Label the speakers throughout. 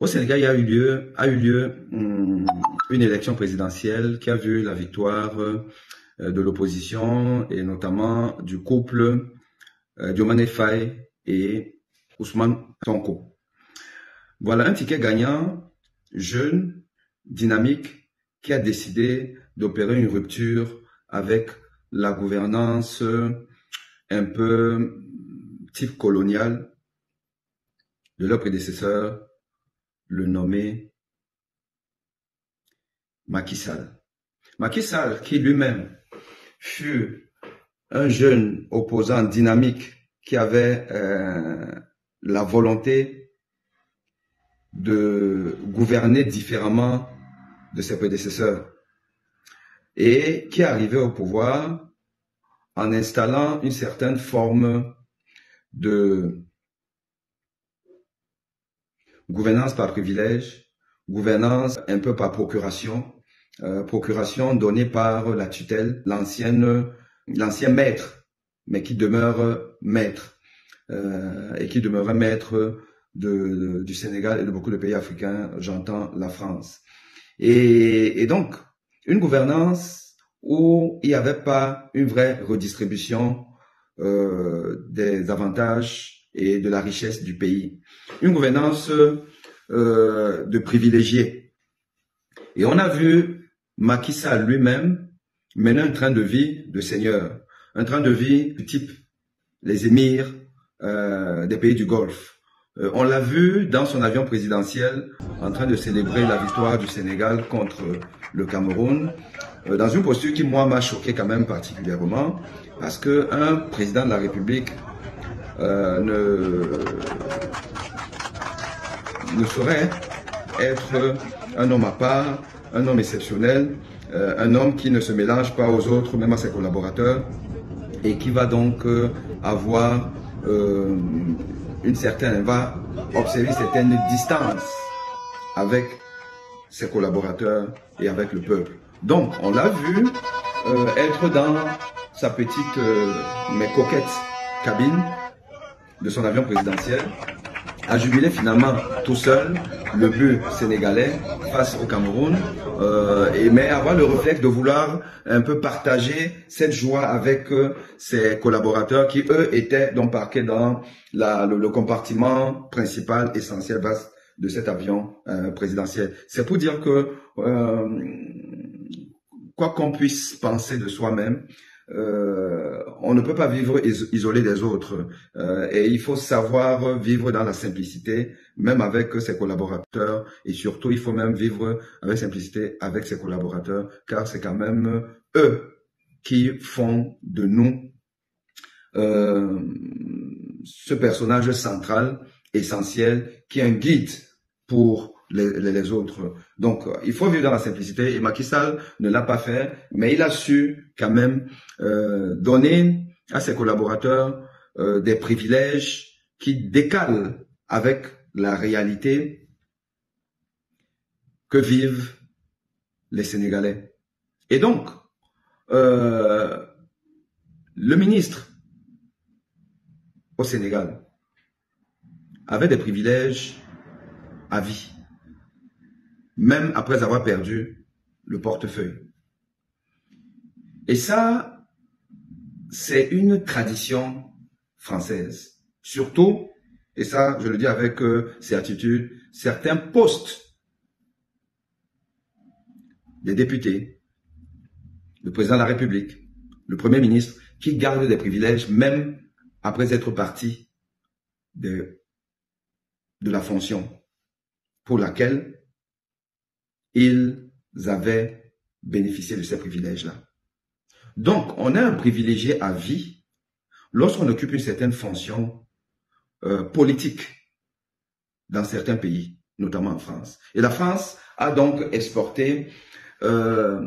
Speaker 1: Au Sénégal, a eu lieu une élection présidentielle qui a vu la victoire de l'opposition et notamment du couple Diomaye Faye et Ousmane Sonko. Voilà un ticket gagnant, jeune, dynamique, qui a décidé d'opérer une rupture avec la gouvernance un peu type colonial de leur prédécesseur, le nommé Macky Sall. Macky Sall, qui lui-même fut un jeune opposant dynamique qui avait la volonté de gouverner différemment de ses prédécesseurs et qui est arrivé au pouvoir en installant une certaine forme de gouvernance par privilège, gouvernance un peu par procuration, procuration donnée par la tutelle, l'ancien maître, mais qui demeure maître, et qui demeure maître du Sénégal et de beaucoup de pays africains, j'entends la France. Et donc, une gouvernance où il n'y avait pas une vraie redistribution des avantages et de la richesse du pays. Une gouvernance de privilégiés. Et on a vu Macky Sall lui-même mener un train de vie de seigneur, un train de vie du type les émirs des pays du Golfe. On l'a vu dans son avion présidentiel en train de célébrer la victoire du Sénégal contre le Cameroun, dans une posture qui, moi, m'a choqué quand même particulièrement, parce qu'un président de la République ne saurait être un homme à part, un homme exceptionnel, un homme qui ne se mélange pas aux autres, même à ses collaborateurs, et qui va donc avoir va observer une certaine distance avec ses collaborateurs et avec le peuple. Donc, on l'a vu être dans sa petite, mais coquette cabine de son avion présidentiel, a jubilé finalement tout seul le but sénégalais face au Cameroun, mais avoir le réflexe de vouloir un peu partager cette joie avec ses collaborateurs qui, eux, étaient donc parqués dans le compartiment principal, essentiel, vaste de cet avion présidentiel. C'est pour dire que, quoi qu'on puisse penser de soi-même, on ne peut pas vivre isolé des autres et il faut savoir vivre dans la simplicité, même avec ses collaborateurs, et surtout il faut même vivre avec simplicité avec ses collaborateurs, car c'est quand même eux qui font de nous ce personnage central, essentiel, qui est un guide pour les autres. Donc, il faut vivre dans la simplicité, et Macky Sall ne l'a pas fait, mais il a su quand même donner à ses collaborateurs des privilèges qui décalent avec la réalité que vivent les Sénégalais. Et donc, le ministre au Sénégal avait des privilèges à vie, même après avoir perdu le portefeuille. Et ça, c'est une tradition française. Surtout, et ça, je le dis avec certitude, certains postes des députés, le président de la République, le Premier ministre, qui gardent des privilèges même après être partis de la fonction pour laquelle ils avaient bénéficié de ces privilèges-là. Donc, on a un privilégié à vie lorsqu'on occupe une certaine fonction politique dans certains pays, notamment en France. Et la France a donc exporté ce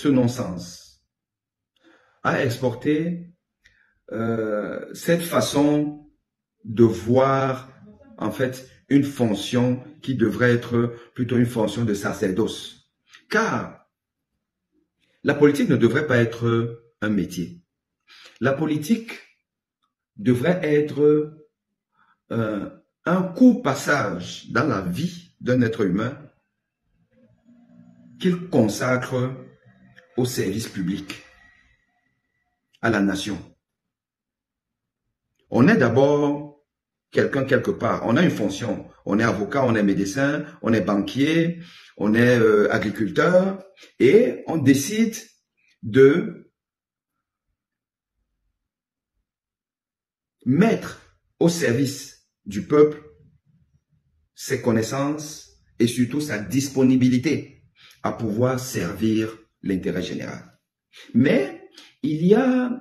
Speaker 1: non-sens, a exporté cette façon de voir en fait une fonction qui devrait être plutôt une fonction de sacerdoce. Car la politique ne devrait pas être un métier. La politique devrait être un court passage dans la vie d'un être humain qu'il consacre au service public, à la nation. On est d'abord quelqu'un quelque part, on a une fonction, on est avocat, on est médecin, on est banquier, on est agriculteur, et on décide de mettre au service du peuple ses connaissances et surtout sa disponibilité à pouvoir servir l'intérêt général. Mais il y a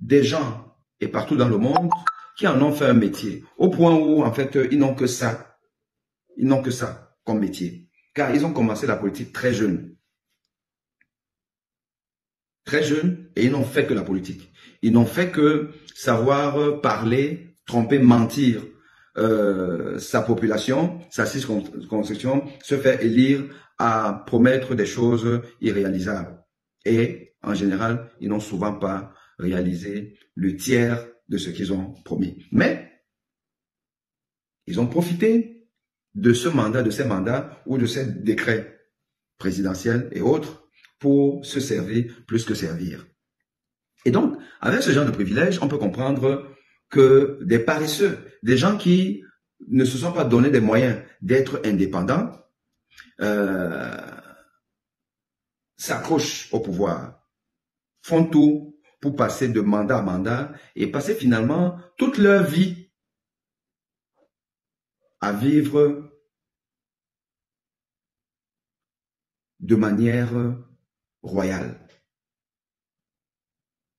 Speaker 1: des gens, et partout dans le monde, qui en ont fait un métier, au point où, en fait, ils n'ont que ça. Ils n'ont que ça comme métier. Car ils ont commencé la politique très jeunes. Très jeunes, et ils n'ont fait que la politique. Ils n'ont fait que savoir parler, tromper, mentir sa population, sa circonscription, se faire élire à promettre des choses irréalisables. Et, en général, ils n'ont souvent pas réalisé le tiers de ce qu'ils ont promis. Mais, ils ont profité de ce mandat, de ces mandats ou de ces décrets présidentiels et autres pour se servir plus que servir. Et donc, avec ce genre de privilèges, on peut comprendre que des paresseux, des gens qui ne se sont pas donné des moyens d'être indépendants, s'accrochent au pouvoir, font tout pour passer de mandat à mandat et passer finalement toute leur vie à vivre de manière royale,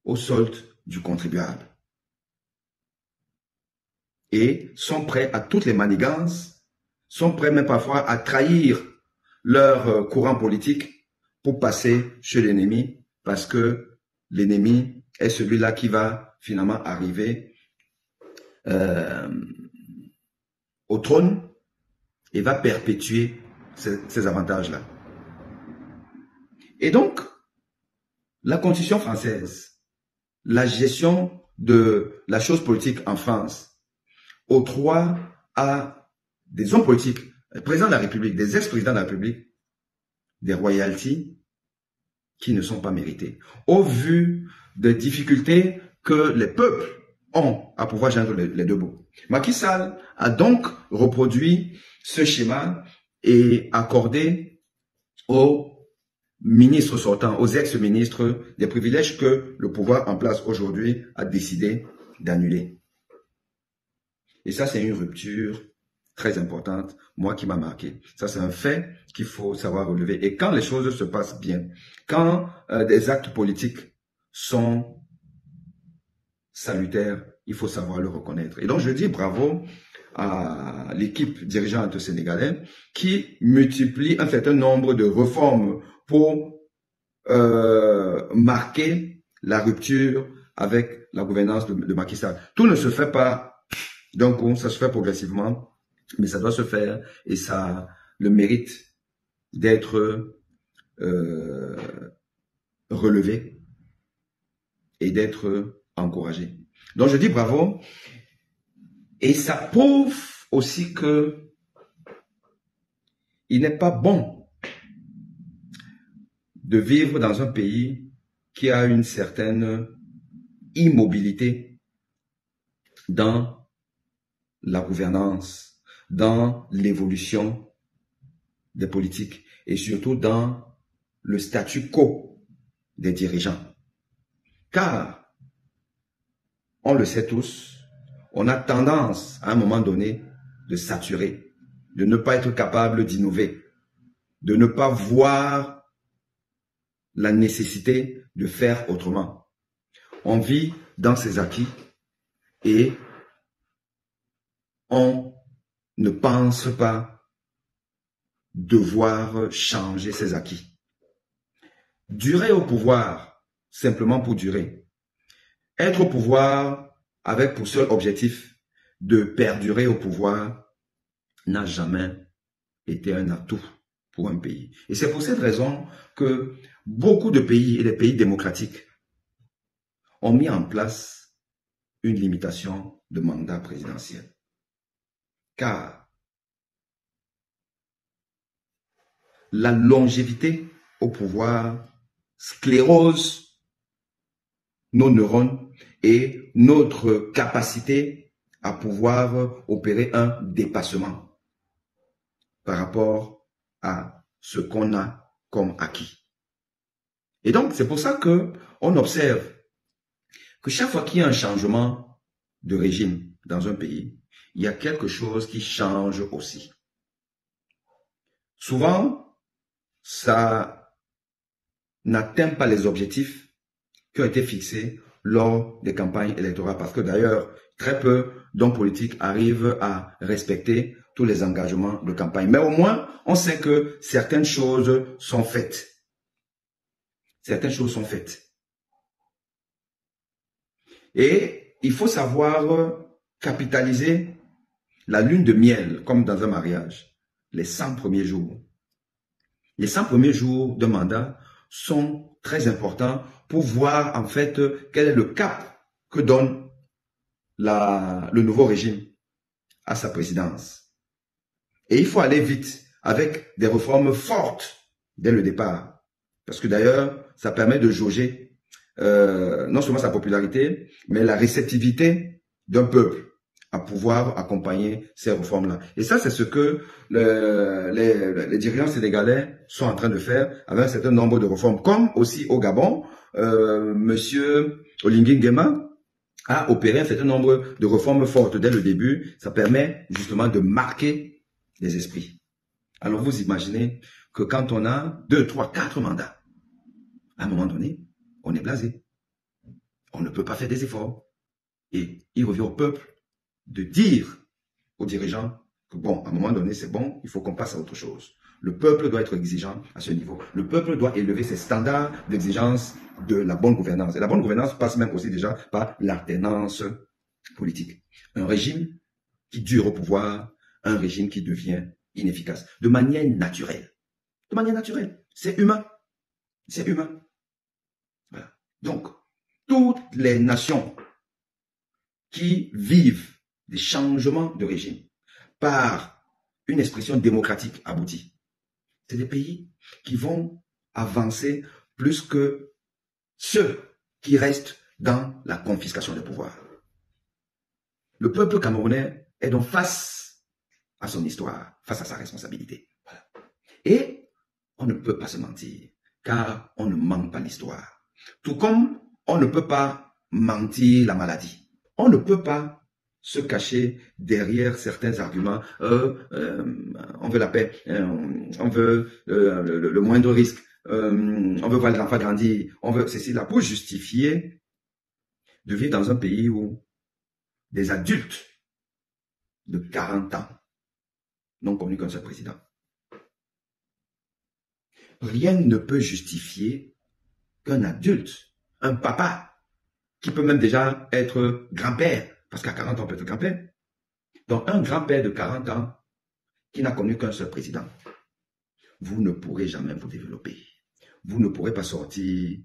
Speaker 1: au solde du contribuable. Et sont prêts à toutes les manigances, sont prêts même parfois à trahir leur courant politique pour passer chez l'ennemi, parce que l'ennemi est celui-là qui va finalement arriver au trône et va perpétuer ces avantages-là. Et donc, la Constitution française, la gestion de la chose politique en France, octroie à des hommes politiques, des présidents de la République, des ex-présidents de la République, des royalties qui ne sont pas méritées, au vu des difficultés que les peuples ont à pouvoir joindre les deux bouts. Macky Sall a donc reproduit ce schéma et accordé aux ministres sortants, aux ex-ministres, des privilèges que le pouvoir en place aujourd'hui a décidé d'annuler. Et ça, c'est une rupture très importante, moi qui m'a marqué. Ça, c'est un fait qu'il faut savoir relever. Et quand les choses se passent bien, quand des actes politiques sont salutaires, il faut savoir le reconnaître. Et donc, je dis bravo à l'équipe dirigeante sénégalaise qui multiplie un certain nombre de réformes pour marquer la rupture avec la gouvernance de Macky Sall. Tout ne se fait pas d'un coup, ça se fait progressivement, mais ça doit se faire et ça a le mérite d'être relevé et d'être encouragé. Donc je dis bravo et ça prouve aussi que il n'est pas bon de vivre dans un pays qui a une certaine immobilité dans la gouvernance, dans l'évolution des politiques et surtout dans le statu quo des dirigeants. Car, on le sait tous, on a tendance à un moment donné de saturer, de ne pas être capable d'innover, de ne pas voir la nécessité de faire autrement. On vit dans ses acquis et on ne pense pas devoir changer ses acquis. Durer au pouvoir, simplement pour durer. Être au pouvoir avec pour seul objectif de perdurer au pouvoir n'a jamais été un atout pour un pays. Et c'est pour cette raison que beaucoup de pays et les pays démocratiques ont mis en place une limitation de mandat présidentiel. car la longévité au pouvoir sclérose nos neurones et notre capacité à pouvoir opérer un dépassement par rapport à ce qu'on a comme acquis. Et donc, c'est pour ça que on observe que chaque fois qu'il y a un changement de régime dans un pays, il y a quelque chose qui change aussi. Souvent, ça n'atteint pas les objectifs qui ont été fixés lors des campagnes électorales, parce que d'ailleurs, très peu d'hommes politiques arrivent à respecter tous les engagements de campagne. Mais au moins, on sait que certaines choses sont faites. Certaines choses sont faites. Et il faut savoir capitaliser la lune de miel, comme dans un mariage, les 100 premiers jours. Les 100 premiers jours de mandat sont très importants pour voir en fait quel est le cap que donne le nouveau régime à sa présidence. Et il faut aller vite avec des réformes fortes dès le départ. Parce que d'ailleurs, ça permet de jauger non seulement sa popularité, mais la réceptivité d'un peuple à pouvoir accompagner ces réformes-là. Et ça, c'est ce que les dirigeants sénégalais sont en train de faire avec un certain nombre de réformes. Comme aussi au Gabon, Monsieur Oligui Nguema a opéré un certain nombre de réformes fortes dès le début. Ça permet justement de marquer les esprits. Alors vous imaginez que quand on a 2, 3, 4 mandats, à un moment donné, on est blasé. On ne peut pas faire des efforts. Et il revient au peuple de dire aux dirigeants que bon, à un moment donné, c'est bon, il faut qu'on passe à autre chose. Le peuple doit être exigeant à ce niveau. Le peuple doit élever ses standards d'exigence de la bonne gouvernance. Et la bonne gouvernance passe même aussi déjà par l'alternance politique. Un régime qui dure au pouvoir, un régime qui devient inefficace. De manière naturelle. De manière naturelle. C'est humain. C'est humain. Voilà. Donc, toutes les nations qui vivent des changements de régime par une expression démocratique aboutie, c'est des pays qui vont avancer plus que ceux qui restent dans la confiscation des pouvoirs. Le peuple camerounais est donc face à son histoire, face à sa responsabilité. Voilà. Et on ne peut pas se mentir, car on ne ment pas l'histoire. Tout comme on ne peut pas mentir la maladie. On ne peut pas se cacher derrière certains arguments. On veut la paix, on veut le moindre risque, on veut voir les enfants grandir, on veut ceci là pour justifier de vivre dans un pays où des adultes de 40 ans n'ont connu qu'un seul président. Rien ne peut justifier qu'un adulte, un papa, qui peut même déjà être grand-père, parce qu'à 40 ans, on peut être grand-père. Donc, un grand-père de 40 ans qui n'a connu qu'un seul président, vous ne pourrez jamais vous développer. Vous ne pourrez pas sortir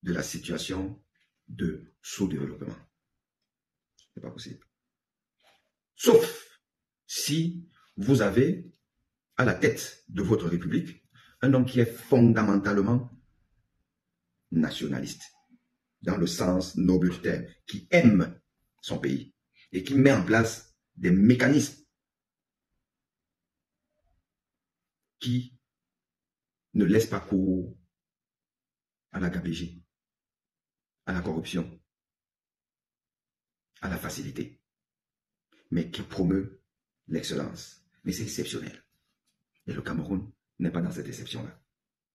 Speaker 1: de la situation de sous-développement. Ce n'est pas possible. Sauf si vous avez à la tête de votre République un homme qui est fondamentalement nationaliste, dans le sens noble du terme, qui aime son pays et qui met en place des mécanismes qui ne laissent pas cours à la gabegie, à la corruption, à la facilité, mais qui promeut l'excellence. Mais c'est exceptionnel. Et le Cameroun n'est pas dans cette exception-là.